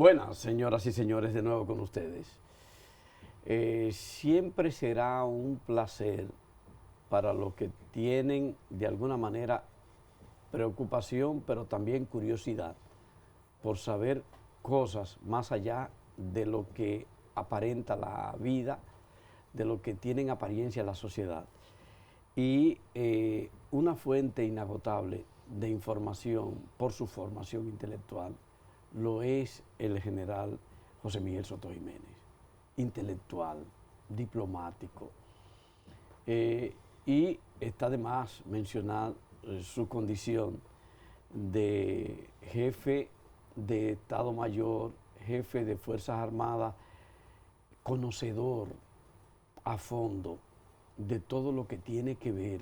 Buenas, señoras y señores, de nuevo con ustedes. Siempre será un placer para los que tienen de alguna manera preocupación, pero también curiosidad por saber cosas más allá de lo que aparenta la vida, de lo que tienen apariencia la sociedad. Y una fuente inagotable de información por su formación intelectual lo es el general José Miguel Soto Jiménez, intelectual, diplomático, y está de más mencionar su condición de jefe de Estado Mayor, jefe de Fuerzas Armadas, conocedor a fondo de todo lo que tiene que ver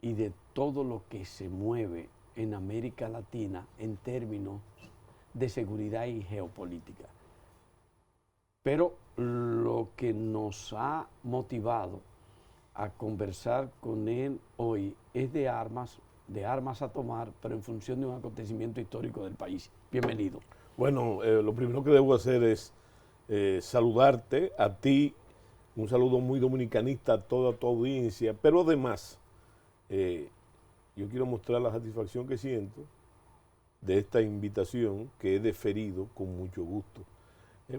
y de todo lo que se mueve en América Latina en términos de seguridad y geopolítica. Pero lo que nos ha motivado a conversar con él hoy es de armas a tomar, pero en función de un acontecimiento histórico del país. Bienvenido. Bueno, lo primero que debo hacer es saludarte a ti, un saludo muy dominicanista a toda tu audiencia, pero además yo quiero mostrar la satisfacción que siento de esta invitación que he deferido con mucho gusto,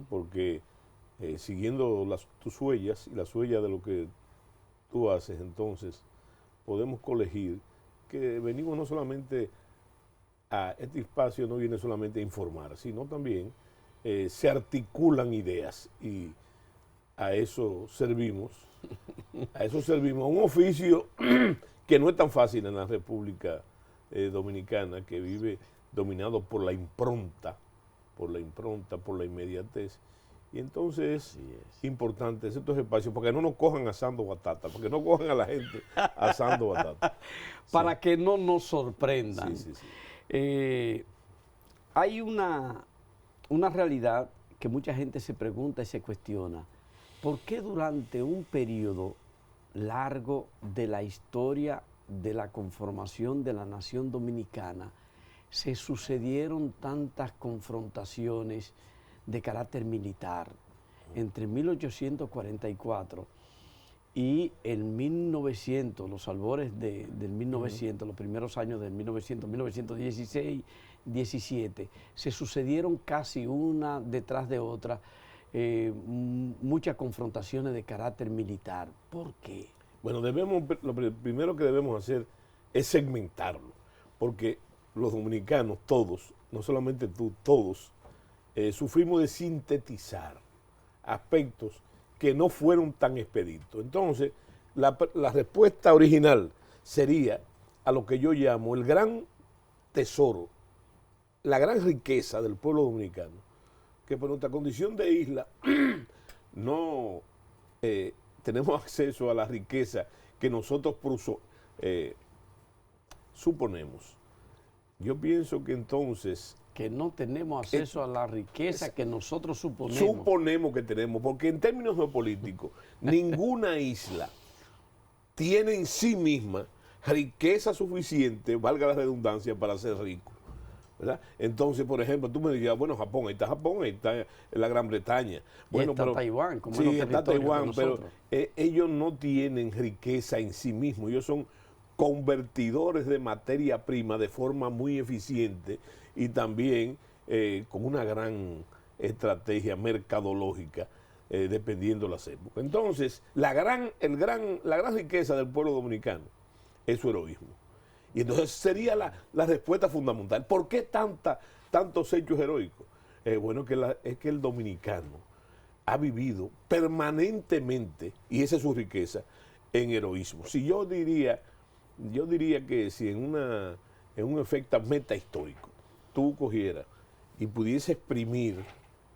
porque siguiendo tus huellas y las huellas de lo que tú haces, entonces podemos colegir que venimos no solamente a este espacio, no viene solamente a informar, sino también se articulan ideas y a eso servimos, un oficio que no es tan fácil en la República Dominicana, que vive dominado por la impronta, por la inmediatez. Y entonces es importante estos espacios, porque no nos cojan asando batata, porque no cojan a la gente asando batata. Para que no nos sorprendan. Hay una realidad que mucha gente se pregunta y se cuestiona. ¿Por qué durante un periodo largo de la historia de la conformación de la nación dominicana se sucedieron tantas confrontaciones de carácter militar entre 1844 y el 1900, los albores del 1900, los primeros años del 1900, 1916, 17, se sucedieron casi una detrás de otra, muchas confrontaciones de carácter militar? ¿Por qué? Bueno, lo primero que debemos hacer es segmentarlo, porque los dominicanos, todos, no solamente tú, todos, sufrimos de sintetizar aspectos que no fueron tan expeditos. Entonces, la respuesta original sería a lo que yo llamo el gran tesoro, la gran riqueza del pueblo dominicano, que por nuestra condición de isla no tenemos acceso a la riqueza que nosotros suponemos. Yo pienso que entonces... Que no tenemos acceso a la riqueza que nosotros suponemos. Suponemos que tenemos, porque en términos geopolíticos, ninguna isla tiene en sí misma riqueza suficiente, valga la redundancia, para ser rico, ¿verdad? Entonces, por ejemplo, tú me dirías, bueno, Japón, ahí está la Gran Bretaña. Bueno, y está Taiwán, como sí, está Taiwán, pero ellos no tienen riqueza en sí mismos, ellos son convertidores de materia prima de forma muy eficiente y también con una gran estrategia mercadológica, dependiendo de las épocas. Entonces, la gran riqueza del pueblo dominicano es su heroísmo. Y entonces sería la respuesta fundamental. ¿Por qué tantos hechos heroicos? Bueno, es que el dominicano ha vivido permanentemente, y esa es su riqueza, en heroísmo. Si yo diría que si en un efecto metahistórico tú cogieras y pudiese exprimir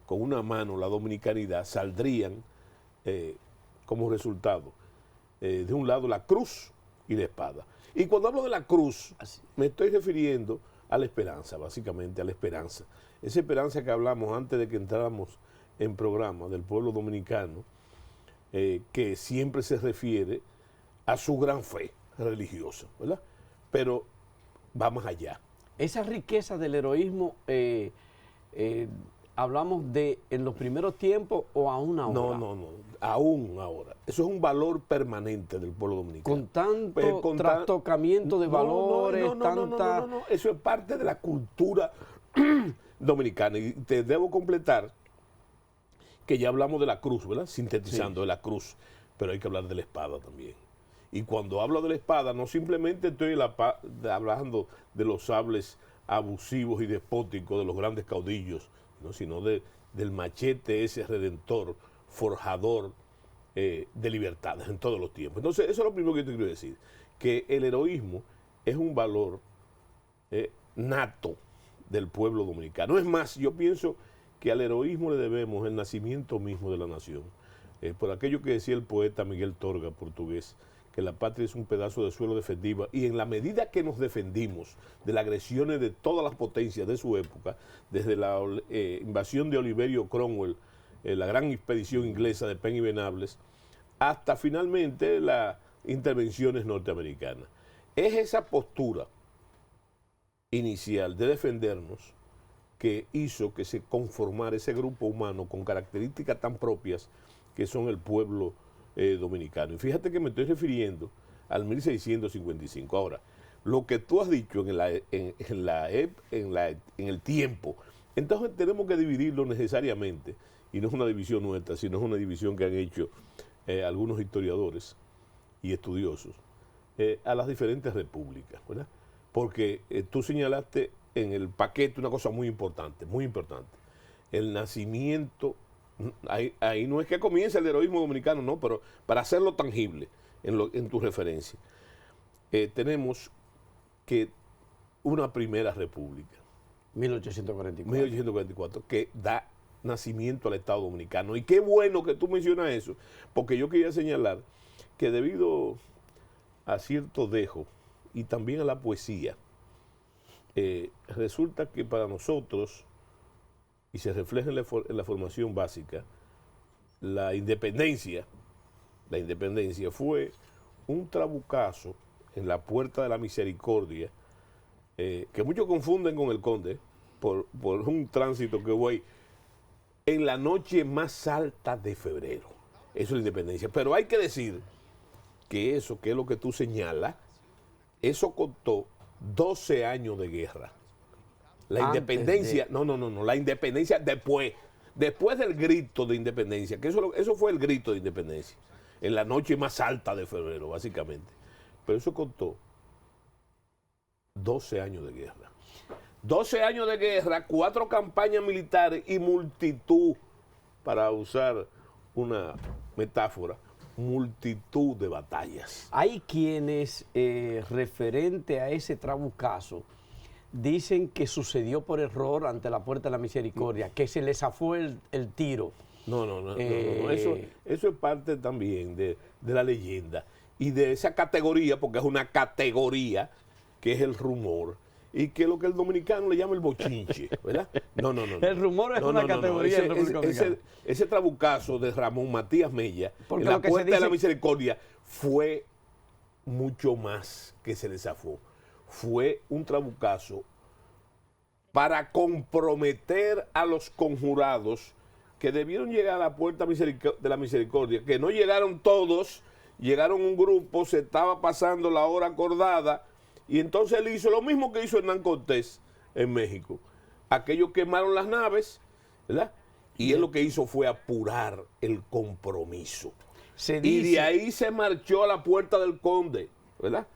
con una mano la dominicanidad, saldrían como resultado de un lado la cruz y la espada. Y cuando hablo de la cruz, me estoy refiriendo a la esperanza, básicamente a la esperanza. Esa esperanza que hablamos antes de que entráramos en programa del pueblo dominicano, que siempre se refiere a su gran fe religiosa, ¿verdad? Pero va más allá. Esa riqueza del heroísmo ¿hablamos de en los primeros tiempos o aún ahora? No, aún ahora. Eso es un valor permanente del pueblo dominicano. Con tanto trastocamiento de valores, no. Eso es parte de la cultura dominicana. Y te debo completar que ya hablamos de la cruz, ¿verdad? Sintetizando, de la cruz, pero hay que hablar de la espada también. Y cuando hablo de la espada, no simplemente estoy hablando de los sables abusivos y despóticos de los grandes caudillos, ¿no? Sino del machete ese redentor, forjador de libertades en todos los tiempos. Entonces, eso es lo primero que yo te quiero decir, que el heroísmo es un valor nato del pueblo dominicano. Es más, yo pienso que al heroísmo le debemos el nacimiento mismo de la nación. Por aquello que decía el poeta Miguel Torga, portugués, que la patria es un pedazo de suelo defendible, y en la medida que nos defendimos de las agresiones de todas las potencias de su época, desde la invasión de Oliverio Cromwell, la gran expedición inglesa de Penn y Venables, hasta finalmente las intervenciones norteamericanas. Es esa postura inicial de defendernos que hizo que se conformara ese grupo humano con características tan propias que son el pueblo dominicano. Y fíjate que me estoy refiriendo al 1655. Ahora, lo que tú has dicho en el tiempo, entonces tenemos que dividirlo necesariamente, y no es una división nuestra, sino es una división que han hecho algunos historiadores y estudiosos, a las diferentes repúblicas, ¿verdad? Porque tú señalaste en el paquete una cosa muy importante, el nacimiento. Ahí no es que comience el heroísmo dominicano, no, pero para hacerlo tangible en tu referencia, tenemos que una primera república, 1844, que da nacimiento al Estado Dominicano. Y qué bueno que tú mencionas eso, porque yo quería señalar que debido a cierto dejo y también a la poesía, resulta que para nosotros, y se refleja en la formación básica, la independencia fue un trabucazo en la Puerta de la Misericordia, que muchos confunden con el Conde, por un tránsito que voy en la noche más alta de febrero. Eso es la independencia. Pero hay que decir que eso, que es lo que tú señalas, eso costó 12 años de guerra. La independencia, la independencia después del grito de independencia, que eso fue el grito de independencia, en la noche más alta de febrero, básicamente. Pero eso costó 12 años de guerra. 12 años de guerra, 4 campañas militares y multitud, para usar una metáfora, multitud de batallas. Hay quienes, referente a ese trabucazo, dicen que sucedió por error ante la Puerta de la Misericordia, que se les zafó el tiro. No. Eso es parte también de la leyenda y de esa categoría, porque es una categoría que es el rumor, y que es lo que el dominicano le llama el bochinche, ¿verdad? No. El rumor es una categoría en República Dominicana. Ese trabucazo de Ramón Matías Mella en la Puerta de la Misericordia fue mucho más que se le zafó. Fue un trabucazo para comprometer a los conjurados que debieron llegar a la Puerta de la Misericordia, que no llegaron todos, llegaron un grupo, se estaba pasando la hora acordada, y entonces él hizo lo mismo que hizo Hernán Cortés en México. Aquellos quemaron las naves, ¿verdad? Y él lo que hizo fue apurar el compromiso. Y de ahí se marchó a la Puerta del Conde, ¿verdad?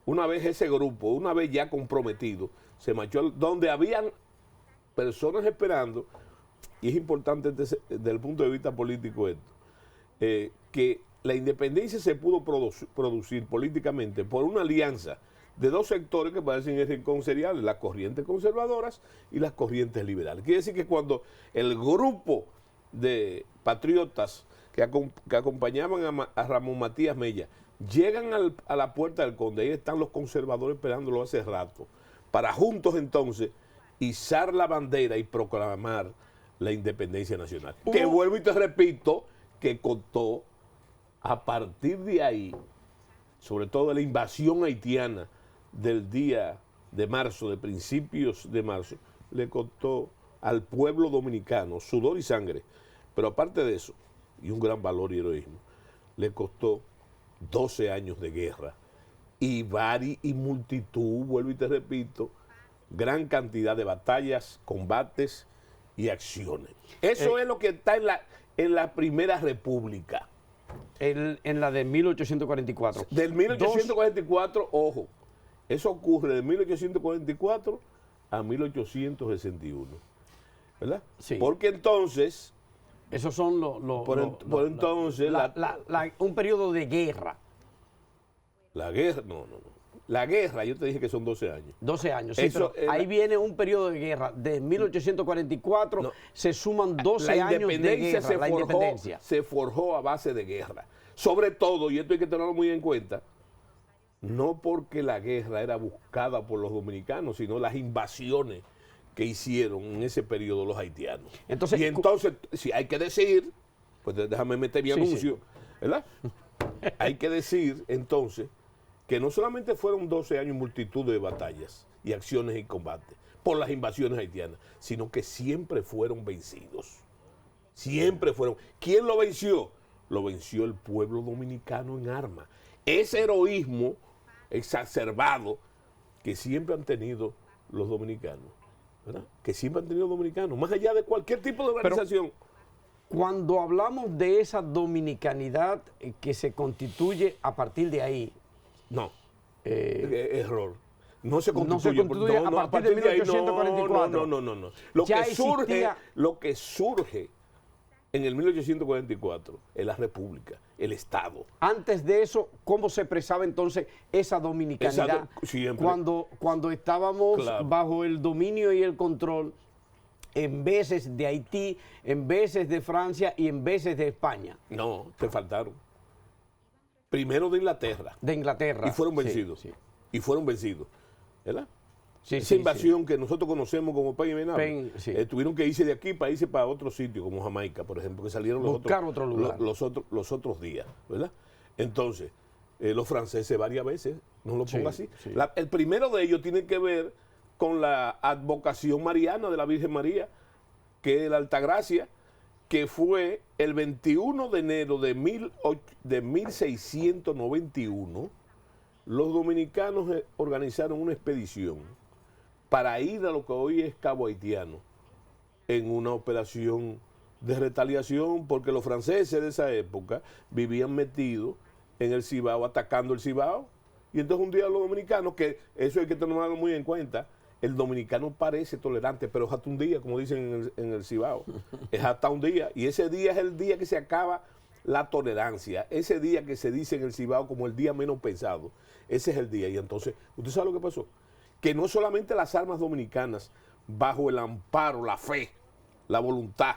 Una vez ese grupo, una vez ya comprometido, se marchó donde habían personas esperando, y es importante desde el punto de vista político esto, que la independencia se pudo producir políticamente por una alianza de dos sectores que parecen irreconciliables, las corrientes conservadoras y las corrientes liberales. Quiere decir que cuando el grupo de patriotas que acompañaban a Ramón Matías Mella llegan a la Puerta del Conde, ahí están los conservadores esperándolo hace rato, para juntos entonces izar la bandera y proclamar la independencia nacional. Que vuelvo y te repito, que costó a partir de ahí, sobre todo la invasión haitiana del día de marzo, de principios de marzo, le costó al pueblo dominicano, sudor y sangre, pero aparte de eso, y un gran valor y heroísmo, le costó 12 años de guerra y multitud, vuelvo y te repito, gran cantidad de batallas, combates y acciones. Eso es lo que está en la Primera República. En la de 1844. Del 1844, ojo, eso ocurre de 1844 a 1861, ¿verdad? Sí. Porque entonces... Esos son un periodo de guerra. La guerra, no. La guerra, yo te dije que son 12 años. 12 años, sí, pero ahí viene un periodo de guerra. De 1844 se suman 12 años de guerra. La independencia se forjó a base de guerra. Sobre todo, y esto hay que tenerlo muy en cuenta, no porque la guerra era buscada por los dominicanos, sino las invasiones que hicieron en ese periodo los haitianos. Entonces, y entonces, si hay que decir, pues déjame meter mi anuncio, ¿verdad? Hay que decir, entonces, que no solamente fueron 12 años multitud de batallas y acciones y combates por las invasiones haitianas, sino que siempre fueron vencidos. Siempre fueron. ¿Quién lo venció? Lo venció el pueblo dominicano en armas. Ese heroísmo exacerbado que siempre han tenido los dominicanos, ¿verdad? Que siempre han tenido los dominicanos, más allá de cualquier tipo de organización. Pero cuando hablamos de esa dominicanidad que se constituye a partir de ahí, no, error. No se constituye, a partir de 1844. No. Lo que surge en el 1844 es la República, el Estado. Antes de eso, ¿cómo se expresaba entonces esa dominicanidad? Cuando estábamos bajo el dominio y el control, en veces de Haití, en veces de Francia y en veces de España. No, te faltaron. Primero de Inglaterra. De Inglaterra. Y fueron vencidos. Sí. Y fueron vencidos. ¿Verdad? Sí, esa invasión que nosotros conocemos como País Venable, tuvieron que irse de aquí para irse para otro sitio, como Jamaica, por ejemplo, que salieron los otros días, ¿verdad? Entonces, los franceses varias veces, no lo pongo así. Sí. El primero de ellos tiene que ver con la advocación mariana de la Virgen María, que es la Altagracia, que fue el 21 de enero de 1691, los dominicanos organizaron una expedición para ir a lo que hoy es Cabo Haitiano, en una operación de retaliación, porque los franceses de esa época vivían metidos en el Cibao, atacando el Cibao, y entonces un día los dominicanos, que eso hay que tomarlo muy en cuenta, el dominicano parece tolerante, pero es hasta un día, como dicen en el Cibao, es hasta un día, y ese día es el día que se acaba la tolerancia, ese día que se dice en el Cibao como el día menos pensado, ese es el día, y entonces, ¿usted sabe lo que pasó? Que no solamente las armas dominicanas, bajo el amparo, la fe, la voluntad,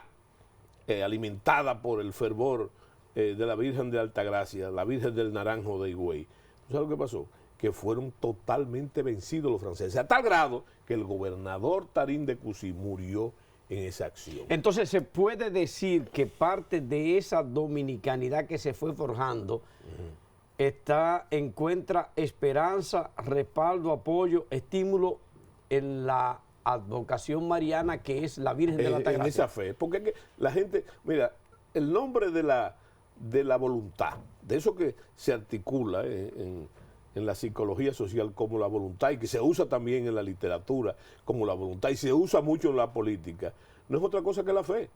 alimentada por el fervor de la Virgen de Altagracia, la Virgen del Naranjo de Higüey, ¿tú sabes lo que pasó? Que fueron totalmente vencidos los franceses, a tal grado que el gobernador Tarín de Cusí murió en esa acción. Entonces, ¿se puede decir que parte de esa dominicanidad que se fue forjando encuentra esperanza, respaldo, apoyo, estímulo en la advocación mariana que es la Virgen de la Altagracia? En esa fe, porque es que la gente, mira, el nombre de la voluntad, de eso que se articula en la psicología social como la voluntad y que se usa también en la literatura como la voluntad y se usa mucho en la política, no es otra cosa que la fe.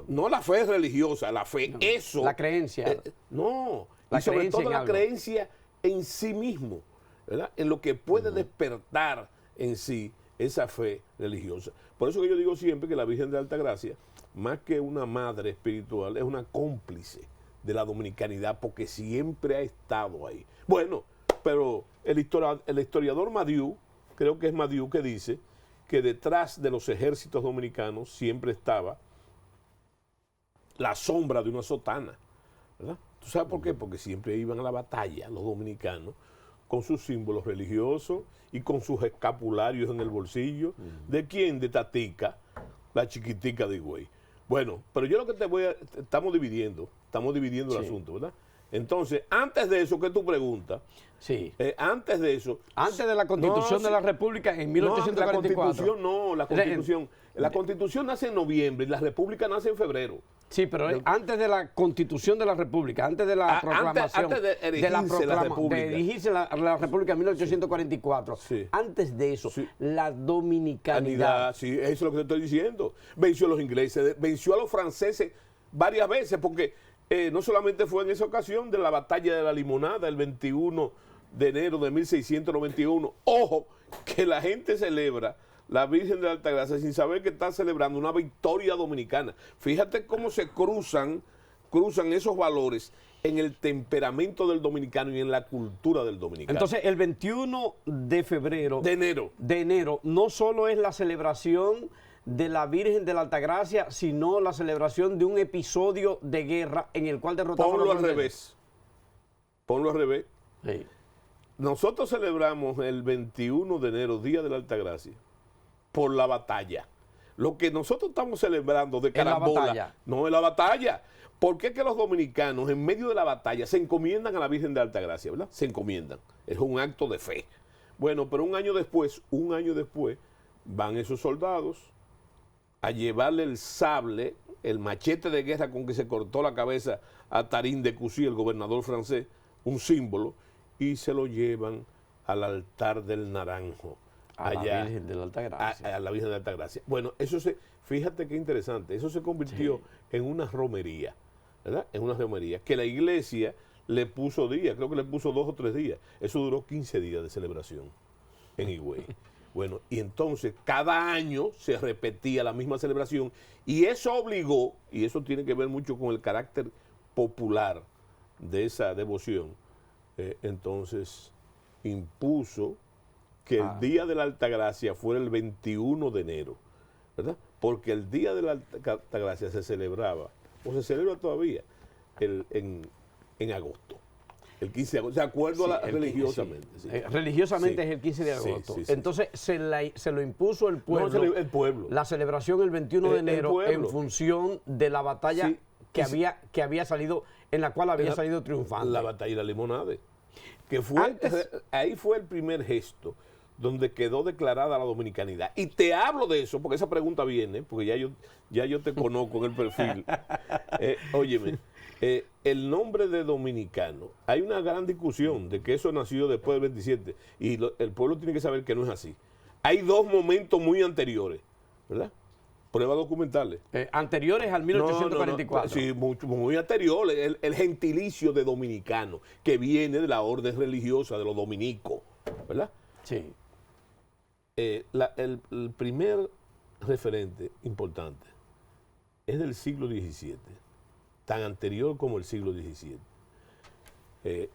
No la fe religiosa, la fe, eso. La creencia. Y sobre todo la creencia en sí mismo, ¿verdad? En lo que puede despertar en sí esa fe religiosa. Por eso que yo digo siempre que la Virgen de Altagracia, más que una madre espiritual, es una cómplice de la dominicanidad porque siempre ha estado ahí. Bueno, pero el historiador Madiu, creo que es Madiu que dice que detrás de los ejércitos dominicanos siempre estaba la sombra de una sotana, ¿verdad? ¿Tú sabes por qué? Porque siempre iban a la batalla los dominicanos con sus símbolos religiosos y con sus escapularios en el bolsillo. ¿De quién? De Tatica, la chiquitica de Higüey. Bueno, pero yo lo que estamos dividiendo el asunto, ¿verdad? Entonces, antes de eso que tú preguntas, sí. Antes de eso... Antes de la Constitución de la República en 1844. La Constitución nace en noviembre y la República nace en febrero. Sí, pero antes de la Constitución de la República, antes de la proclamación, antes de erigirse la República en 1844, sí. Antes de eso, sí. La dominicanidad. Sí, eso es lo que te estoy diciendo. Venció a los ingleses, venció a los franceses varias veces, porque no solamente fue en esa ocasión de la batalla de la Limonada, el 21 de enero de 1691. Ojo, que la gente celebra la Virgen de la Altagracia sin saber que está celebrando una victoria dominicana. Fíjate cómo se cruzan esos valores en el temperamento del dominicano y en la cultura del dominicano. Entonces, el 21 de febrero... De enero. No solo es la celebración de la Virgen de la Altagracia, sino la celebración de un episodio de guerra en el cual derrotamos a los franceses. Ponlo al revés. Sí. Nosotros celebramos el 21 de enero, Día de la Altagracia, por la batalla. Lo que nosotros estamos celebrando de carambola no es la batalla. ¿Por qué que los dominicanos en medio de la batalla se encomiendan a la Virgen de Altagracia, verdad? Se encomiendan. Es un acto de fe. Bueno, pero un año después, van esos soldados a llevarle el sable, el machete de guerra con que se cortó la cabeza a Tarín de Coucy, el gobernador francés, un símbolo, y se lo llevan al altar del Naranjo. A la Virgen de la Altagracia. A la Virgen de la Altagracia. Bueno, fíjate qué interesante, eso se convirtió en una romería, ¿verdad? En una romería, que la iglesia le puso días, creo que le puso 2 o 3 días. Eso duró 15 días de celebración en Higüey. Bueno, y entonces cada año se repetía la misma celebración y eso obligó, y eso tiene que ver mucho con el carácter popular de esa devoción, entonces impuso que el Día de la Altagracia fuera el 21 de enero, ¿verdad? Porque el Día de la Altagracia se celebraba, o se celebra todavía, en agosto. El 15 de agosto, de acuerdo religiosamente. Sí. Religiosamente es el 15 de agosto. Sí. Entonces se lo impuso el pueblo. No, el pueblo. La celebración el 21 de enero en función de la batalla que había salido, en la cual había salido triunfante. La batalla de la Limonada. Que fue, ahí fue el primer gesto donde quedó declarada la dominicanidad. Y te hablo de eso, porque esa pregunta viene, porque ya yo te conozco en el perfil. Óyeme, el nombre de dominicano, hay una gran discusión de que eso nació después del 27, y el pueblo tiene que saber que no es así. Hay 2 momentos muy anteriores, ¿verdad? Pruebas documentales. Anteriores al 1844. Sí, muy anteriores. El gentilicio de dominicano, que viene de la orden religiosa de los dominicos, ¿verdad? Sí. El primer referente importante es del siglo XVII, tan anterior como el siglo XVII.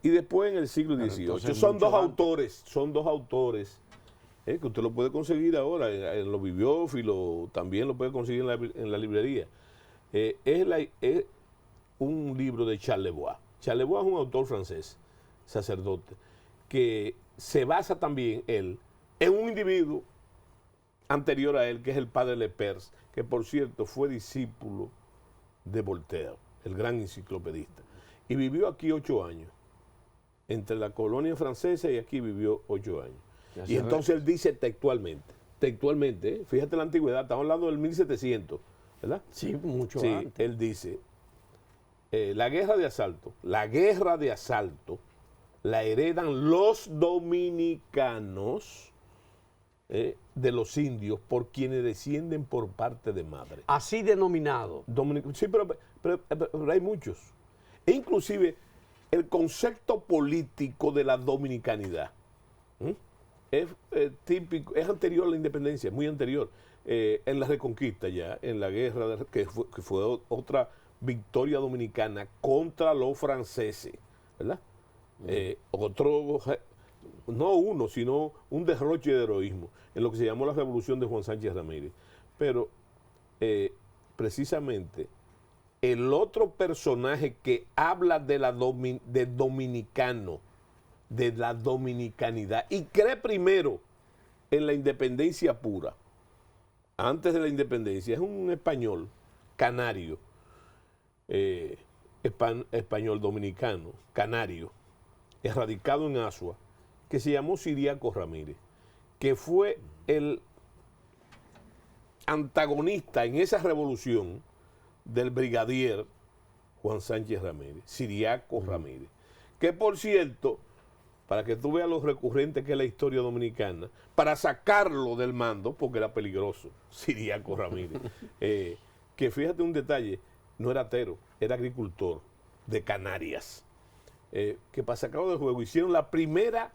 Y después en el siglo XVIII. Son dos autores, que usted lo puede conseguir ahora en los bibliófilos, también lo puede conseguir en la librería. Es un libro de Charles Le Bois. Charles Le Bois es un autor francés, sacerdote, que se basa también él en un individuo anterior a él, que es el padre Lepers, que por cierto fue discípulo de Voltaire, el gran enciclopedista, y vivió aquí 8 años, entre la colonia francesa y aquí vivió 8 años. Y entonces él dice textualmente, fíjate la antigüedad, estamos hablando del 1700, ¿verdad? Sí, mucho antes. Él dice, la guerra de asalto la heredan los dominicanos de los indios por quienes descienden por parte de madre. Así denominado. Sí, pero hay muchos. E inclusive el concepto político de la dominicanidad es típico, es anterior a la independencia, muy anterior. En la Reconquista ya, en la guerra, que fue otra victoria dominicana contra los franceses, ¿verdad? No uno, sino un derroche de heroísmo, en lo que se llamó la Revolución de Juan Sánchez Ramírez. Pero precisamente el otro personaje que habla de dominicano, de la dominicanidad, y cree primero en la independencia pura, antes de la independencia, es un español canario, español dominicano, canario, erradicado en Asua, que se llamó Ciriaco Ramírez, que fue el antagonista en esa revolución del brigadier Juan Sánchez Ramírez, Ciriaco Ramírez, que por cierto, para que tú veas lo recurrente que es la historia dominicana, para sacarlo del mando, porque era peligroso, Ciriaco Ramírez, que fíjate un detalle, no era atero, era agricultor de Canarias, que para sacarlo del juego hicieron la primera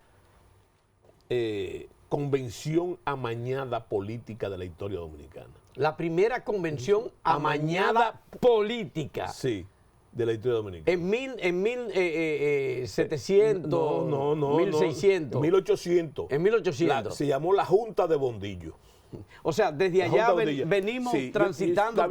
convención amañada política de la historia dominicana. La primera convención amañada política. Sí, de la historia dominicana. En 1700, no, 1600. En 1800. En 1800. Se llamó la Junta de Bondillo. O sea, desde allá venimos transitando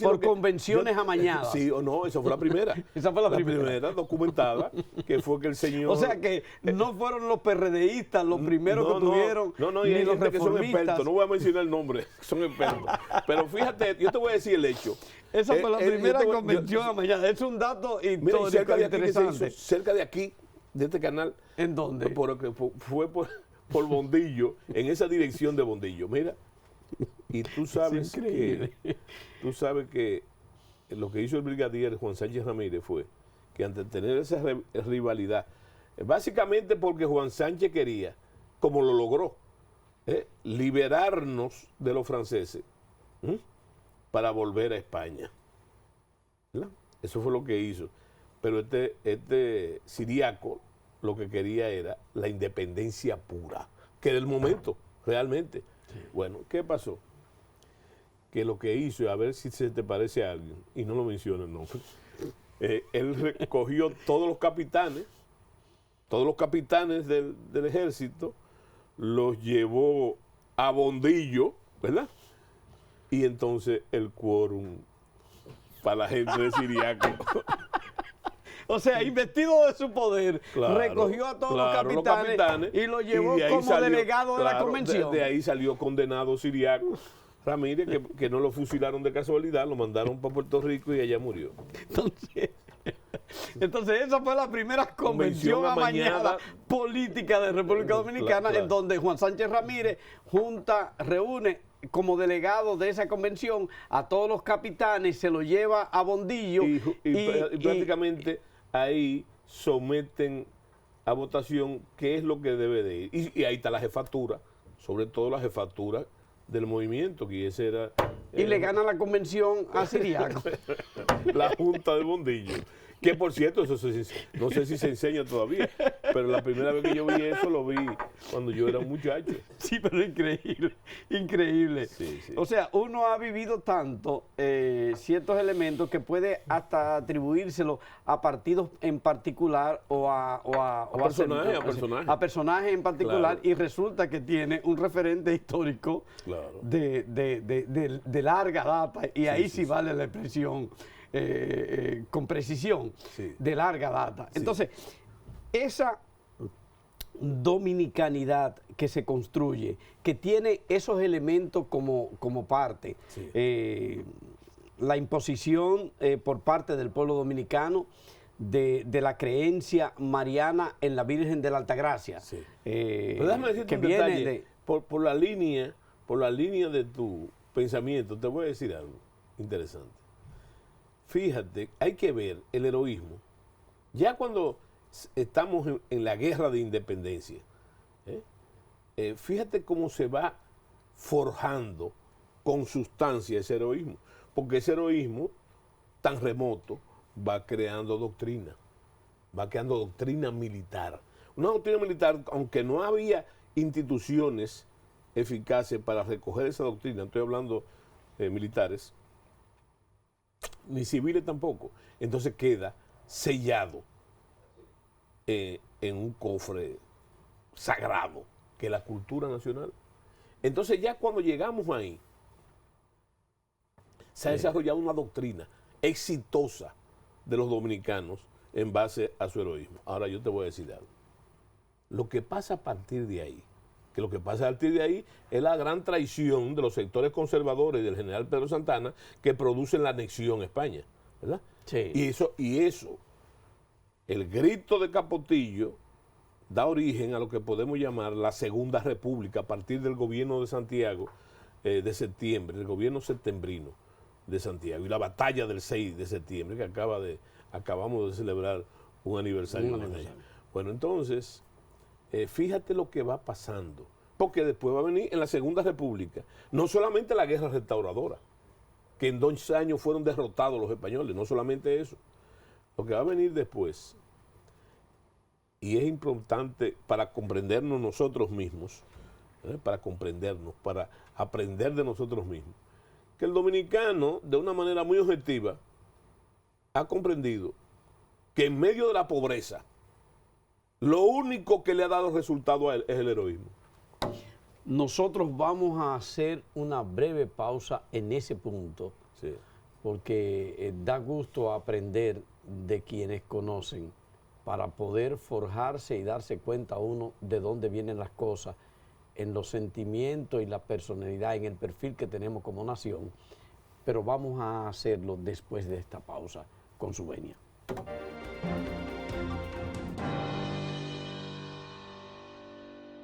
por convenciones amañadas. Sí o no, esa fue la primera. Esa fue la primera documentada, que fue que el señor... O sea que no fueron los PRDistas los primeros que tuvieron, y ni los gente que son reformistas. expertos, no voy a mencionar el nombre, son expertos. Pero fíjate, yo te voy a decir el hecho. Esa fue la primera convención amañada. Es un dato histórico interesante. Cerca de aquí, de este canal. ¿En dónde? Fue por Bondillo, en esa dirección de Bondillo. Mira, y tú sabes que lo que hizo el brigadier Juan Sánchez Ramírez fue que antes de tener esa rivalidad, básicamente porque Juan Sánchez quería, como lo logró, liberarnos de los franceses para volver a España. ¿Verdad? Eso fue lo que hizo. Pero este Ciriaco lo que quería era la independencia pura, que era el momento, realmente. Sí. Bueno, ¿qué pasó? Que lo que hizo, a ver si se te parece a alguien, y no lo menciona el nombre, él recogió todos los capitanes del ejército, los llevó a Bondillo, ¿verdad? Y entonces el quórum para la gente de Ciriaco. O sea, investido de su poder, recogió a todos los capitanes y lo llevó como delegado de la convención. De ahí salió condenado Ciriaco Ramírez, que no lo fusilaron de casualidad, lo mandaron para Puerto Rico y allá murió. Entonces esa fue la primera convención amañada política de República Dominicana, en donde Juan Sánchez Ramírez reúne como delegado de esa convención a todos los capitanes, se lo lleva a Bondillo y prácticamente ahí someten a votación qué es lo que debe de ir. Y ahí está la jefatura, sobre todo la jefatura del movimiento, que ese era... Y le gana la convención a Ciriaco. La Junta de Bondillo. Que por cierto, eso no sé si se enseña todavía, pero la primera vez que yo vi eso lo vi cuando yo era un muchacho. Sí, pero increíble, increíble. Sí, sí. O sea, uno ha vivido tanto ciertos elementos que puede hasta atribuírselo a partidos en particular o a personajes en particular, claro. Y resulta que tiene un referente histórico, claro, de larga data, y ahí sí vale la expresión. Con precisión, sí, de larga data. Sí. Entonces, esa dominicanidad que se construye, que tiene esos elementos como parte, sí, la imposición por parte del pueblo dominicano de la creencia mariana en la Virgen de la Altagracia. Sí. Pero déjame decirte que un detalle, por la línea de tu pensamiento, te voy a decir algo interesante. Fíjate, hay que ver el heroísmo. Ya cuando estamos en la guerra de independencia, fíjate cómo se va forjando con sustancia ese heroísmo. Porque ese heroísmo tan remoto va creando doctrina militar. Una doctrina militar, aunque no había instituciones eficaces para recoger esa doctrina, estoy hablando militares, ni civiles tampoco, entonces queda sellado en un cofre sagrado, que es la cultura nacional. Entonces ya cuando llegamos ahí, se ha desarrollado una doctrina exitosa de los dominicanos en base a su heroísmo. Ahora yo te voy a decir algo. Lo que pasa a partir de ahí, es la gran traición de los sectores conservadores del general Pedro Santana, que producen la anexión a España, ¿verdad? Sí. Y eso, el grito de Capotillo da origen a lo que podemos llamar la Segunda República a partir del gobierno de Santiago de septiembre, el gobierno septembrino de Santiago y la batalla del 6 de septiembre que acabamos de celebrar un aniversario. Bueno, entonces, fíjate lo que va pasando, porque después va a venir en la Segunda República, no solamente la guerra restauradora, que en 2 años fueron derrotados los españoles, no solamente eso, lo que va a venir después, y es importante para comprendernos nosotros mismos, para comprendernos, para aprender de nosotros mismos, que el dominicano, de una manera muy objetiva, ha comprendido que en medio de la pobreza, lo único que le ha dado resultado a él es el heroísmo. Nosotros vamos a hacer una breve pausa en ese punto, Sí. porque da gusto aprender de quienes conocen para poder forjarse y darse cuenta uno de dónde vienen las cosas, en los sentimientos y la personalidad, en el perfil que tenemos como nación. Pero vamos a hacerlo después de esta pausa con su venia.